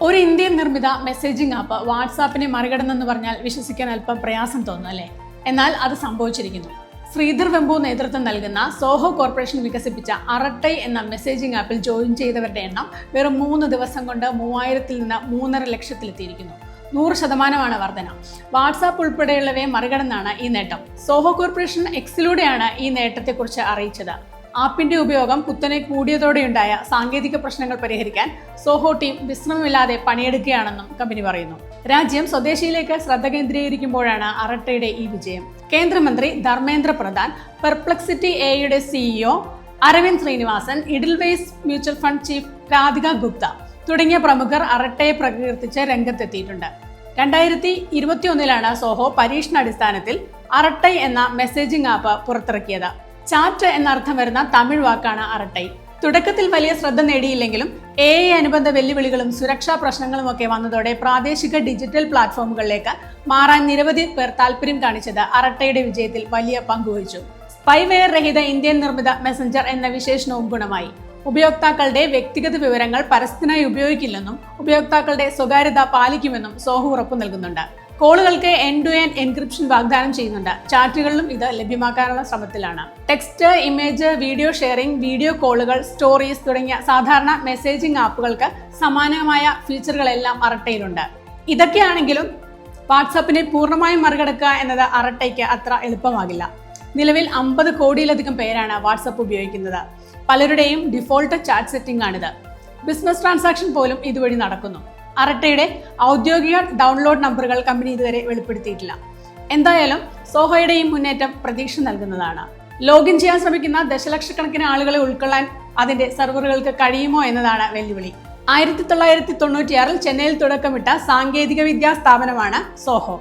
ഒരു ഇന്ത്യൻ നിർമ്മിത messaging app വാട്സാപ്പിനെ മറികടന്നെന്ന് പറഞ്ഞാൽ വിശ്വസിക്കാൻ അല്പം പ്രയാസം തോന്നും അല്ലേ? എന്നാൽ അത് സംഭവിച്ചിരിക്കുന്നു. ശ്രീധർ വെമ്പു നേതൃത്വം നൽകുന്ന സോഹോ കോർപ്പറേഷൻ വികസിപ്പിച്ച അറട്ടൈ എന്ന മെസ്സേജിംഗ് ആപ്പിൽ ജോയിൻ ചെയ്തവരുടെ എണ്ണം വെറും 3 ദിവസം കൊണ്ട് 3000-ൽ നിന്ന് 3.5 ലക്ഷത്തിലെത്തിയിരിക്കുന്നു. 100% വർധന. വാട്സാപ്പ് ഉൾപ്പെടെയുള്ളവയെ മറികടന്നാണ് ഈ നേട്ടം. സോഹോ കോർപ്പറേഷൻ എക്സിലൂടെയാണ് ഈ നേട്ടത്തെക്കുറിച്ച് അറിയിച്ചത്. ആപ്പിന്റെ ഉപയോഗം കുത്തനെ കൂടിയതോടെയുണ്ടായ സാങ്കേതിക പ്രശ്നങ്ങൾ പരിഹരിക്കാൻ സോഹോ ടീം വിശ്രമമില്ലാതെ പണിയെടുക്കുകയാണെന്നും കമ്പനി പറയുന്നു. രാജ്യം സ്വദേശിയിലേക്ക് ശ്രദ്ധ കേന്ദ്രീകരിക്കുമ്പോഴാണ് അറട്ടയുടെ ഈ വിജയം. കേന്ദ്രമന്ത്രി ധർമ്മേന്ദ്ര പ്രധാൻ, പെർപ്ലക്സിറ്റി എയുടെ CEO Aravind Srinivasan, Edelweiss mutual fund chief Radhika Gupta തുടങ്ങിയ പ്രമുഖർ അറട്ടയെ പ്രകീർത്തിച്ച് രംഗത്തെത്തിയിട്ടുണ്ട്. 2021 സോഹോ പരീക്ഷണാടിസ്ഥാനത്തിൽ അറട്ടൈ എന്ന മെസ്സേജിംഗ് ആപ്പ് പുറത്തിറക്കിയത്. ചാറ്റ് എന്നർത്ഥം വരുന്ന തമിഴ് വാക്കാണ് അറട്ടൈ. തുടക്കത്തിൽ വലിയ ശ്രദ്ധ നേടിയില്ലെങ്കിലും AI അനുബന്ധ വെല്ലുവിളികളും സുരക്ഷാ പ്രശ്നങ്ങളുമൊക്കെ വന്നതോടെ പ്രാദേശിക ഡിജിറ്റൽ പ്ലാറ്റ്ഫോമുകളിലേക്ക് മാറാൻ നിരവധി പേർ താല്പര്യം കാണിച്ചത് അറട്ടയുടെ വിജയത്തിൽ വലിയ പങ്കുവഹിച്ചു. സ്പൈവെയർ രഹിത ഇന്ത്യൻ നിർമ്മിത മെസഞ്ചർ എന്ന വിശേഷണവും ഗുണമായി. ഉപയോക്താക്കളുടെ വ്യക്തിഗത വിവരങ്ങൾ പരസ്യത്തിനായി ഉപയോഗിക്കില്ലെന്നും ഉപയോക്താക്കളുടെ സ്വകാര്യത പാലിക്കുമെന്നും സോഹോ ഉറപ്പു നൽകുന്നുണ്ട്. കോളുകൾക്ക് എൻഡ്-ടു-എൻഡ് എൻക്രിപ്ഷൻ വാഗ്ദാനം ചെയ്യുന്നുണ്ട്. ചാറ്റുകളിലും ഇത് ലഭ്യമാക്കാനുള്ള ശ്രമത്തിലാണ്. Text, image, video sharing, video കോളുകൾ, സ്റ്റോറീസ് തുടങ്ങിയ സാധാരണ മെസ്സേജിംഗ് ആപ്പുകൾക്ക് സമാനമായ ഫീച്ചറുകളെല്ലാം അറട്ടയിലുണ്ട്. ഇതൊക്കെയാണെങ്കിലും വാട്സാപ്പിനെ പൂർണ്ണമായും മറികടക്കുക എന്നത് അറട്ടയ്ക്ക് അത്ര എളുപ്പമാകില്ല. നിലവിൽ 50 കോടിയിലധികം പേരാണ് വാട്സാപ്പ് ഉപയോഗിക്കുന്നത്. പലരുടെയും ഡിഫോൾട്ട് ചാറ്റ് സെറ്റിംഗ് ആണിത്. ബിസിനസ് ട്രാൻസാക്ഷൻ പോലും ഇതുവഴി നടക്കുന്നു. അറട്ടയുടെ ഔദ്യോഗിക ഡൗൺലോഡ് നമ്പറുകൾ കമ്പനി ഇതുവരെ വെളിപ്പെടുത്തിയിട്ടില്ല. എന്തായാലും സോഹോയുടെ ഈ മുന്നേറ്റം പ്രതീക്ഷ നൽകുന്നതാണ്. ലോഗിൻ ചെയ്യാൻ ശ്രമിക്കുന്ന ദശലക്ഷക്കണക്കിന് ആളുകളെ ഉൾക്കൊള്ളാൻ അതിന്റെ സെർവറുകൾക്ക് കഴിയുമോ എന്നതാണ് വെല്ലുവിളി. 1996 ചെന്നൈയിൽ തുടക്കമിട്ട സാങ്കേതിക വിദ്യാ സ്ഥാപനമാണ് സോഹോ.